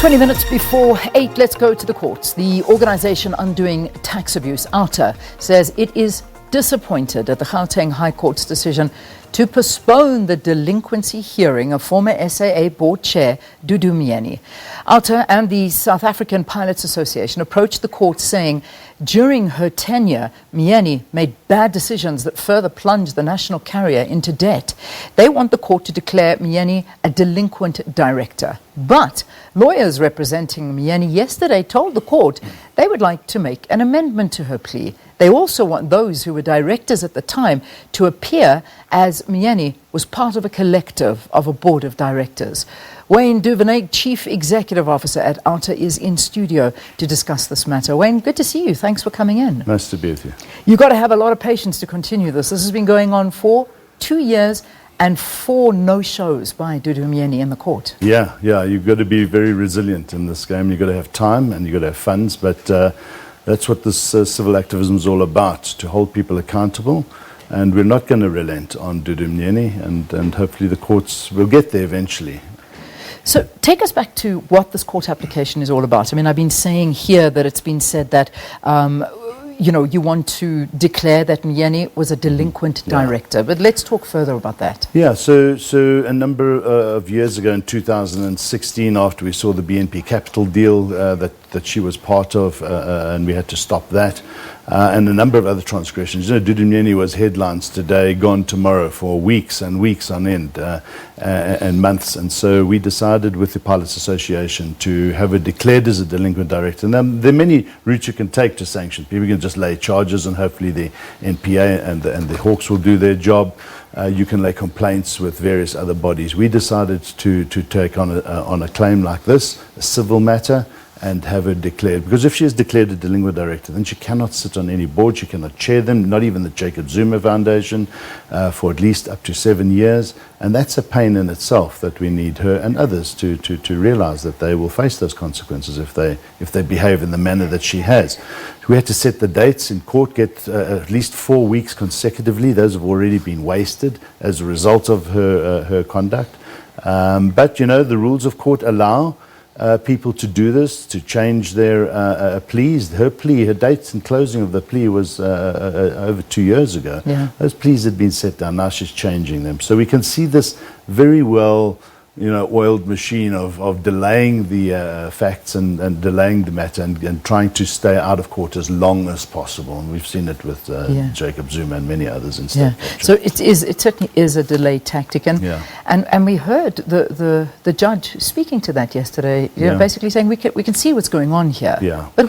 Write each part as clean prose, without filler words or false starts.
20 minutes before 8, let's go to the courts. The organisation Undoing Tax Abuse, OUTA, says it is disappointed at the Gauteng High Court's decision to postpone the delinquency hearing of former SAA Board Chair Dudu Myeni. OUTA and the South African Pilots Association approached the court saying during her tenure, Myeni made bad decisions that further plunged the national carrier into debt. They want the court to declare Myeni a delinquent director. But lawyers representing Myeni yesterday told the court they would like to make an amendment to her plea. They also want those who were directors at the time to appear as Myeni was part of a collective of a board of directors. Wayne Duvenage, Chief Executive Officer at OUTA, is in studio to discuss this matter. Wayne, good to see you. Thanks for coming in. Nice to be with you. You've got to have a lot of patience to continue this. This has been going on for 2 years and 4 no-shows by Dudu Myeni in the court. Yeah, you've got to be very resilient in this game. You've got to have time and you've got to have funds, but that's what this civil activism is all about, to hold people accountable. And we're not going to relent on Dudu Myeni, and hopefully the courts will get there eventually. So take us back to what this court application is all about. I mean, I've been saying here that it's been said that you want to declare that Myeni was a delinquent director. But let's talk further about that. Yeah, so a number of years ago in 2016, after we saw the BNP Capital deal that she was part of, and we had to stop that, and a number of other transgressions. You know, Dudu Myeni was headlines today, gone tomorrow for weeks and weeks on end, and months. And so we decided with the Pilots Association to have her declared as a delinquent director. And there are many routes you can take to sanction. People can just lay charges, and hopefully the NPA and the Hawks will do their job. You can lay complaints with various other bodies. We decided to take on a claim like this, a civil matter, and have her declared. Because if she is declared a delinquent director, then she cannot sit on any board, she cannot chair them, not even the Jacob Zuma Foundation, for at least up to 7 years. And that's a pain in itself, that we need her and others to realize that they will face those consequences if they behave in the manner that she has. We had to set the dates in court, get at least 4 weeks consecutively. Those have already been wasted as a result of her conduct. But, you know, the rules of court allow people to do this, to change their pleas. Her plea, her dates and closing of the plea was over 2 years ago. Yeah. Those pleas had been set down, now she's changing them. So we can see this very well, oiled machine of delaying the facts and delaying the matter and trying to stay out of court as long as possible. And we've seen it with Jacob Zuma and many others in state capture. So it certainly is a delay tactic. And we heard the judge speaking to that yesterday, basically saying we can see what's going on here. Yeah. But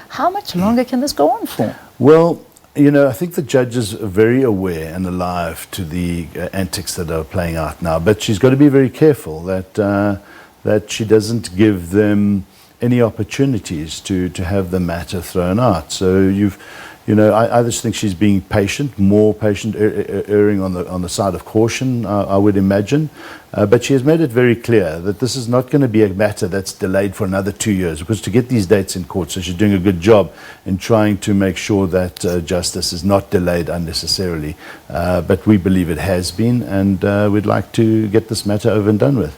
how much longer can this go on for? Well, I think the judge is very aware and alive to the antics that are playing out now. But she's got to be very careful that she doesn't give them any opportunities to have the matter thrown out. So I just think she's being patient, more patient, erring on the side of caution, I would imagine. But she has made it very clear that this is not going to be a matter that's delayed for another 2 years, because to get these dates in court, so she's doing a good job in trying to make sure that justice is not delayed unnecessarily. But we believe it has been, and we'd like to get this matter over and done with.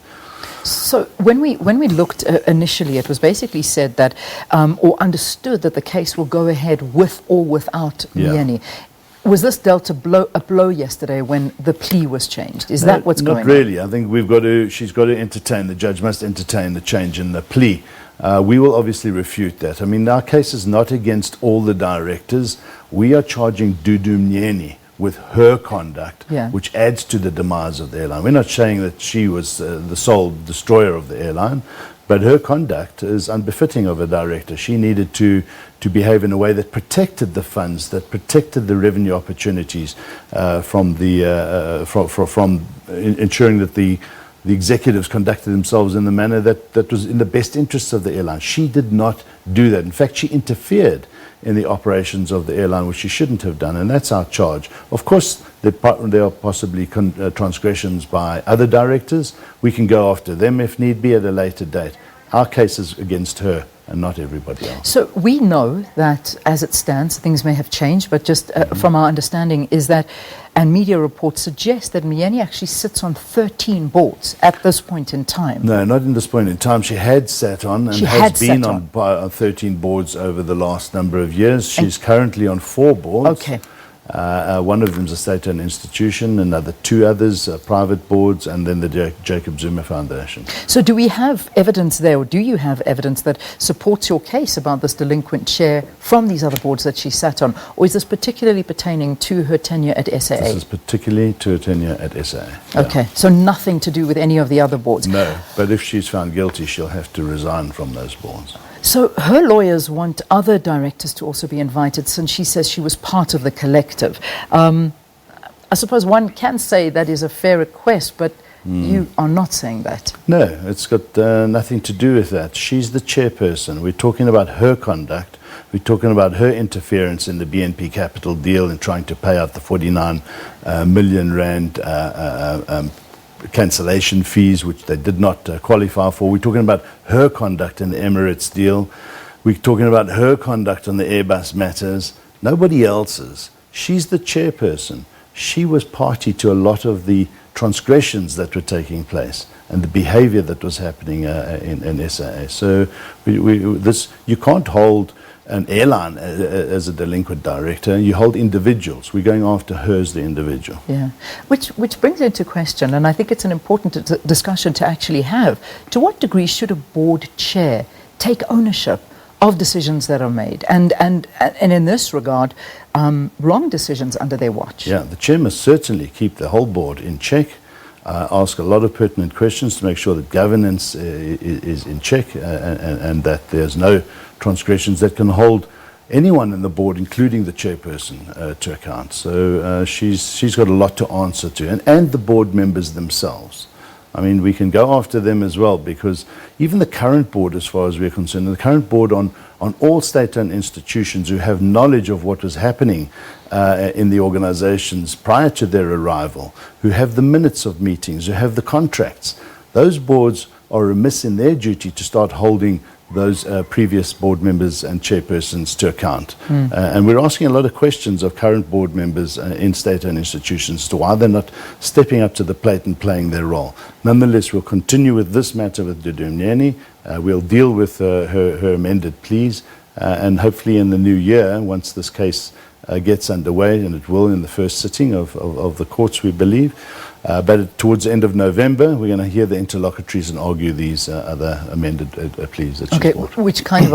So when we looked initially, it was basically said that, or understood that the case will go ahead with or without Myeni. Was this dealt a blow yesterday when the plea was changed? Is that what's going on? Not really. I think she's got to entertain, the judge must entertain the change in the plea. We will obviously refute that. I mean, our case is not against all the directors. We are charging Dudu Myeni with her conduct, which adds to the demise of the airline. We're not saying that she was the sole destroyer of the airline, but her conduct is unbefitting of a director. She needed to behave in a way that protected the funds, that protected the revenue opportunities from ensuring that the executives conducted themselves in the manner that was in the best interests of the airline. She did not do that. In fact, she interfered in the operations of the airline, which she shouldn't have done, and that's our charge. Of course, there are possibly transgressions by other directors. We can go after them if need be at a later date. Our case is against her and not everybody else. So we know that as it stands, things may have changed, but just from our understanding is that and media reports suggest that Myeni actually sits on 13 boards at this point in time. No, not in this point in time. She had sat on and has been on 13 boards over the last number of years. She's currently on 4 boards. Okay. One of them is a state-owned institution, another 2 others are private boards, and then the Jacob Zuma Foundation. So do we have evidence there, or do you have evidence that supports your case about this delinquent chair from these other boards that she sat on? Or is this particularly pertaining to her tenure at SAA? This is particularly to her tenure at SAA. Yeah. Okay, so nothing to do with any of the other boards? No, but if she's found guilty, she'll have to resign from those boards. So her lawyers want other directors to also be invited, since she says she was part of the collective. I suppose one can say that is a fair request, but you are not saying that. No, it's got nothing to do with that. She's the chairperson. We're talking about her conduct. We're talking about her interference in the BNP Capital deal and trying to pay out the 49 million rand cancellation fees, which they did not qualify for. We're talking about her conduct in the Emirates deal. We're talking about her conduct on the Airbus matters. Nobody else's. She's the chairperson. She was party to a lot of the transgressions that were taking place and the behavior that was happening in SAA. So you can't hold an airline as a delinquent director. You hold individuals. We're going after her as the individual. Yeah, which brings into question, and I think it's an important discussion to actually have, to what degree should a board chair take ownership of decisions that are made, and in this regard, wrong decisions under their watch? Yeah, the chair must certainly keep the whole board in check, ask a lot of pertinent questions to make sure that governance is in check and that there's no transgressions that can hold anyone in the board, including the chairperson, to account. So she's got a lot to answer to, and the board members themselves. I mean, we can go after them as well, because even the current board, as far as we're concerned, the current board on all state-owned institutions who have knowledge of what was happening in the organizations prior to their arrival, who have the minutes of meetings, who have the contracts, those boards are remiss in their duty to start holding those previous board members and chairpersons to account. And we're asking a lot of questions of current board members in state-owned institutions to why they're not stepping up to the plate and playing their role. Nonetheless, we'll continue with this matter with Dudu Myeni. We'll deal with her amended pleas, and hopefully in the new year, once this case gets underway, and it will in the first sitting of the courts, we believe, but towards the end of November, we're going to hear the interlocutories and argue these other amended pleas that she's brought. Which kind of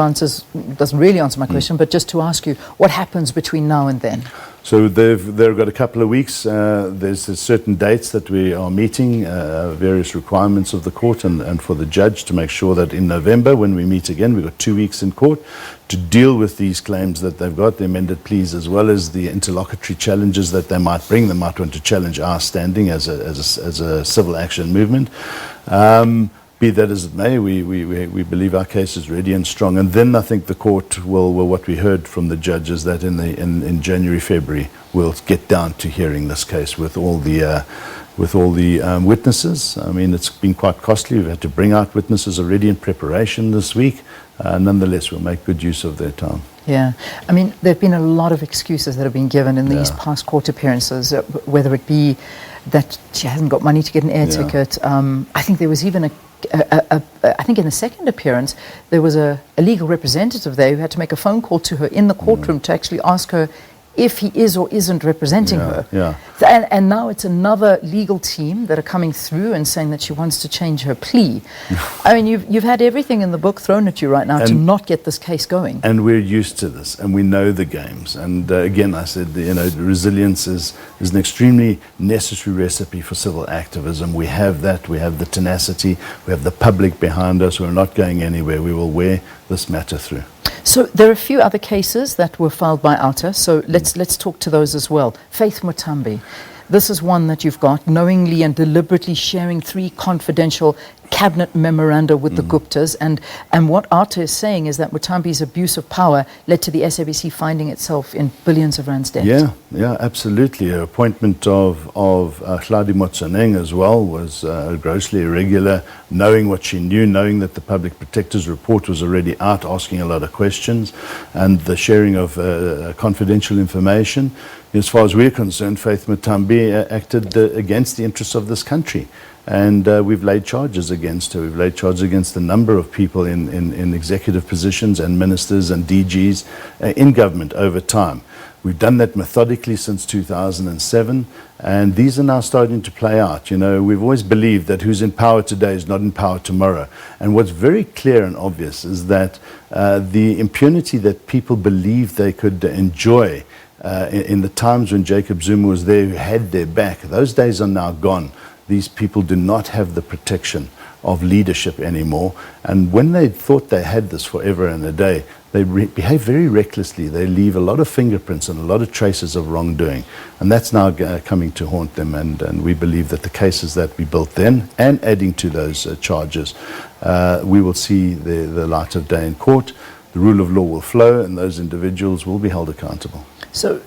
doesn't really answer my question, but just to ask you, what happens between now and then? So they've got a couple of weeks. There's certain dates that we are meeting, various requirements of the court and for the judge to make sure that in November, when we meet again, we've got 2 weeks in court to deal with these claims that they've got, the amended pleas, as well as the interlocutory challenges that they might bring. They might want to challenge our standing as a civil action movement. Be that as it may, we believe our case is ready and strong, and then I think the court will what we heard from the judges, that in January, February, we'll get down to hearing this case with all the witnesses. I mean, it's been quite costly. We've had to bring out witnesses already in preparation this week. Nonetheless, we'll make good use of their time. Yeah, I mean, there have been a lot of excuses that have been given in these past court appearances, whether it be that she hasn't got money to get an air ticket. I think there was even I think in the second appearance, there was a legal representative there who had to make a phone call to her in the courtroom to actually ask her if he is or isn't representing her. Yeah. And now it's another legal team that are coming through and saying that she wants to change her plea. I mean, you've had everything in the book thrown at you right now to not get this case going. And we're used to this, and we know the games. And again, I said, resilience is an extremely necessary recipe for civil activism. We have that. We have the tenacity. We have the public behind us. We're not going anywhere. We will wear this matter through. So there are a few other cases that were filed by OUTA, so let's talk to those as well. Faith Mutambi, this is one that you've got, knowingly and deliberately sharing 3 confidential cabinet memoranda with the Guptas, and what OUTA is saying is that Mutambi's abuse of power led to the SABC finding itself in billions of rands debt. Yeah, absolutely. Her appointment of Hladi Motsoneng as well was grossly irregular, knowing what she knew, knowing that the Public Protector's report was already out, asking a lot of questions, and the sharing of confidential information. As far as we're concerned, Faith Mutambi acted against the interests of this country. And we've laid charges against her. We've laid charges against a number of people in executive positions and ministers and DGs in government over time. We've done that methodically since 2007, and these are now starting to play out. You know, we've always believed that who's in power today is not in power tomorrow. And what's very clear and obvious is that the impunity that people believed they could enjoy in the times when Jacob Zuma was there, who had their back, those days are now gone. These people do not have the protection of leadership anymore. And when they thought they had this forever and a day, they behave very recklessly. They leave a lot of fingerprints and a lot of traces of wrongdoing. And that's now coming to haunt them. And we believe that the cases that we built then, and adding to those charges, we will see the light of day in court. The rule of law will flow, and those individuals will be held accountable. So,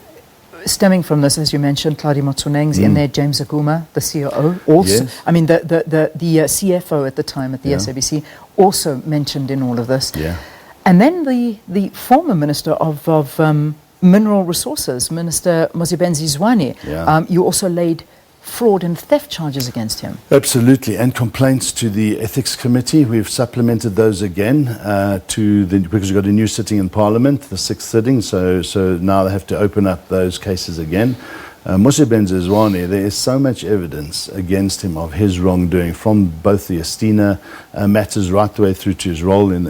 stemming from this, as you mentioned, Hladi Motsoneng's in there, James Aguma, the COO, also, Yes. I mean, the CFO at the time at the SABC, also mentioned in all of this. Yeah. And then the former Minister of Mineral Resources, Minister Mozibenzi Zwane, you also laid fraud and theft charges against him. Absolutely, and complaints to the Ethics Committee. We've supplemented those again because we've got a new sitting in Parliament, the 6th sitting, so now they have to open up those cases again. Mozibenzi Zwane, there is so much evidence against him of his wrongdoing, from both the Estina matters right the way through to his role in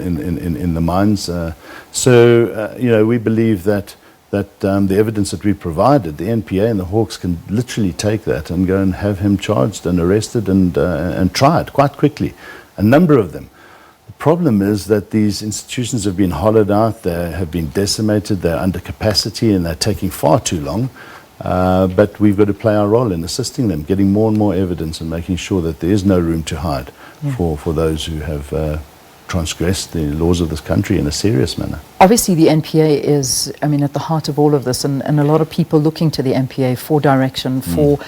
the mines. You know, we believe that the evidence that we provided, the NPA and the Hawks can literally take that and go and have him charged and arrested and tried quite quickly, a number of them. The problem is that these institutions have been hollowed out, they have been decimated, they're under capacity, and they're taking far too long. But we've got to play our role in assisting them, getting more and more evidence and making sure that there is no room to hide for those who have transgressed the laws of this country in a serious manner. Obviously, the NPA is, I mean, at the heart of all of this, and a lot of people looking to the NPA for direction, for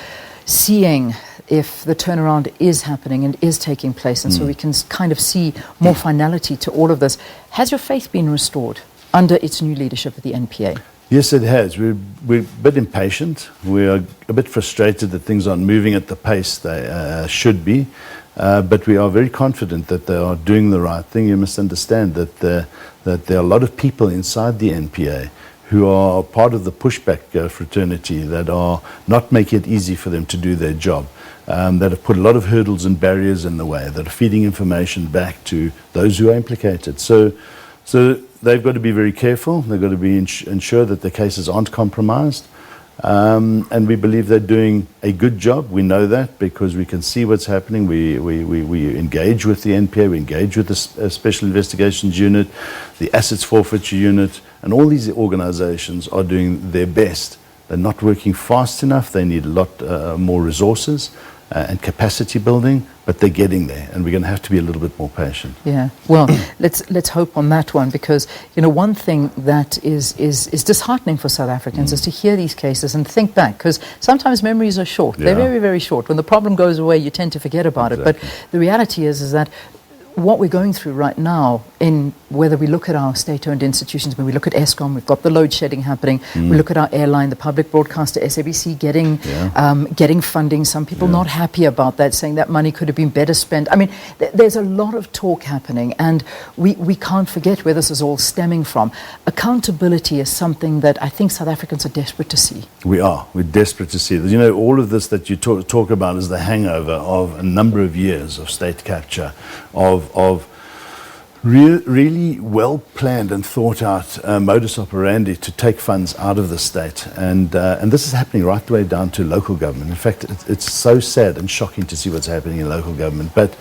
seeing if the turnaround is happening and is taking place, and so we can kind of see more finality to all of this. Has your faith been restored under its new leadership at the NPA? Yes, it has. We're a bit impatient. We are a bit frustrated that things aren't moving at the pace they should be. But we are very confident that they are doing the right thing. You must understand that there are a lot of people inside the NPA who are part of the pushback fraternity that are not making it easy for them to do their job, that have put a lot of hurdles and barriers in the way, that are feeding information back to those who are implicated. So they've got to be very careful. They've got to be ensure that the cases aren't compromised. And we believe they're doing a good job. We know that because we can see what's happening. We engage with the NPA, we engage with the Special Investigations Unit, the Assets Forfeiture Unit, and all these organizations are doing their best. They're not working fast enough. They need a lot more resources and capacity building, but they're getting there, and we're going to have to be a little bit more patient. Yeah, well, let's hope on that one, because you know, one thing that is disheartening for South Africans is to hear these cases and think back, because sometimes memories are short. They're very, very short. When the problem goes away, you tend to forget about it. But the reality is that what we're going through right now, in whether we look at our state-owned institutions, when we look at Eskom, we've got the load shedding happening. We look at our airline, the public broadcaster SABC getting funding. Some people not happy about that, saying that money could have been better spent. I mean, there's a lot of talk happening, and we can't forget where this is all stemming from. Accountability is something that I think South Africans are desperate to see. We're desperate to see this. You know, all of this that you talk about is the hangover of a number of years of state capture, of really well planned and thought out modus operandi to take funds out of the state, and this is happening right the way down to local government. In fact, it's so sad and shocking to see what's happening in local government. But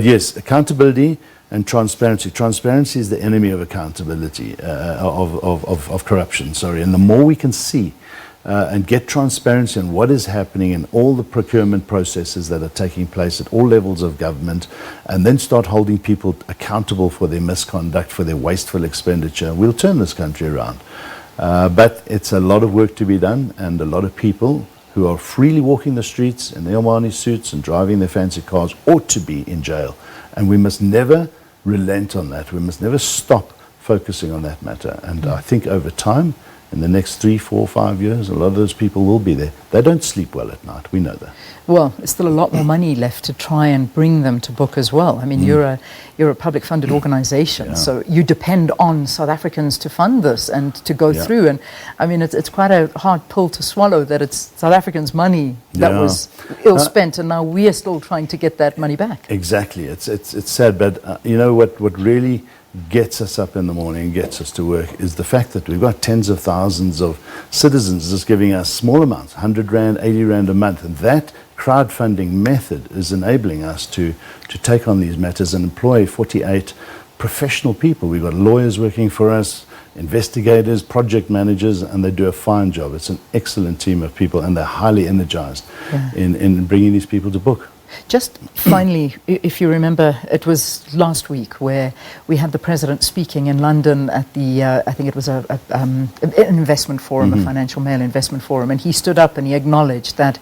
yes, accountability and transparency. Transparency is the enemy of accountability, of corruption. Sorry, and the more we can see and get transparency on what is happening in all the procurement processes that are taking place at all levels of government, and then start holding people accountable for their misconduct, for their wasteful expenditure, we'll turn this country around. But it's a lot of work to be done, and a lot of people who are freely walking the streets in their Omani suits and driving their fancy cars ought to be in jail. And we must never relent on that. We must never stop focusing on that matter. And I think over time, in the next 3, 4, 5 years, a lot of those people will be there. They don't sleep well at night. We know that. Well, there's still a lot more money left to try and bring them to book as well. I mean, you're a public-funded organisation, so you depend on South Africans to fund this and to go through. And I mean, it's quite a hard pill to swallow that it's South Africans' money that was ill-spent, and now we are still trying to get that money back. Exactly. It's sad, but you know what really gets us up in the morning and gets us to work is the fact that we've got tens of thousands of citizens just giving us small amounts, 100 Rand, 80 Rand a month, and that crowdfunding method is enabling us to take on these matters and employ 48 professional people. We've got lawyers working for us, investigators, project managers, and they do a fine job. It's an excellent team of people, and they're highly energized in bringing these people to book. Just finally, if you remember, it was last week where we had the President speaking in London at the, I think it was an investment forum, a financial mail investment forum, and he stood up and he acknowledged that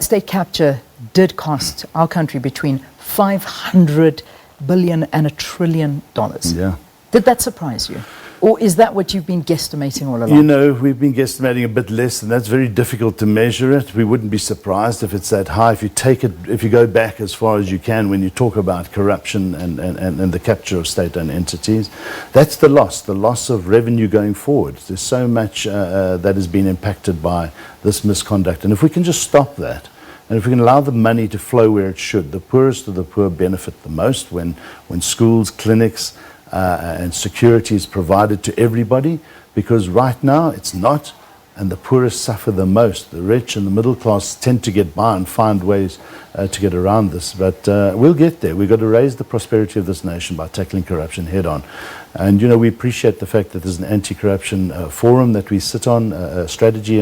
state capture did cost our country between 500 billion and $1 trillion. Yeah. Did that surprise you? Or is that what you've been guesstimating all along? You know, we've been guesstimating a bit less, and that's very difficult to measure it. We wouldn't be surprised if it's that high. If you go back as far as you can when you talk about corruption and the capture of state-owned entities, that's the loss of revenue going forward. There's so much that has been impacted by this misconduct. And if we can just stop that, and if we can allow the money to flow where it should, the poorest of the poor benefit the most when schools, clinics, and security is provided to everybody, because right now it's not, and the poorest suffer the most. The rich and the middle class tend to get by and find ways to get around this, but we'll get there. We've got to raise the prosperity of this nation by tackling corruption head on. And you know, we appreciate the fact that there's an anti-corruption forum that we sit on, a strategy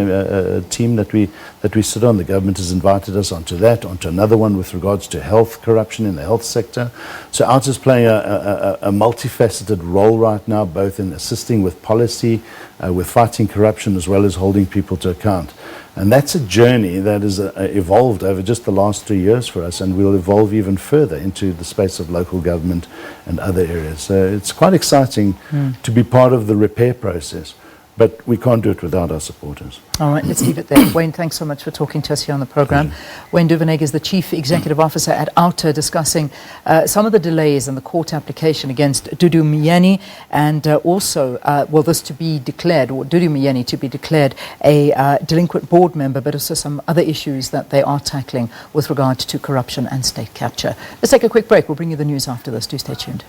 team that we sit on. The government has invited us onto that, onto another one with regards to health corruption in the health sector. So OUTA is playing a multifaceted role right now, both in assisting with policy, with fighting corruption, as well as holding people to account. And that's a journey that has evolved over just the last 3 years for us, and will evolve even further into the space of local government and other areas. So it's quite exciting to be part of the repair process, but we can't do it without our supporters. All right, let's leave it there. Wayne, thanks so much for talking to us here on the program. Wayne Duvenage is the Chief Executive Officer at OUTA, discussing some of the delays in the court application against Dudu Myeni, and also, this to be declared, or Dudu Myeni to be declared a delinquent board member, but also some other issues that they are tackling with regard to corruption and state capture. Let's take a quick break. We'll bring you the news after this. Do stay tuned.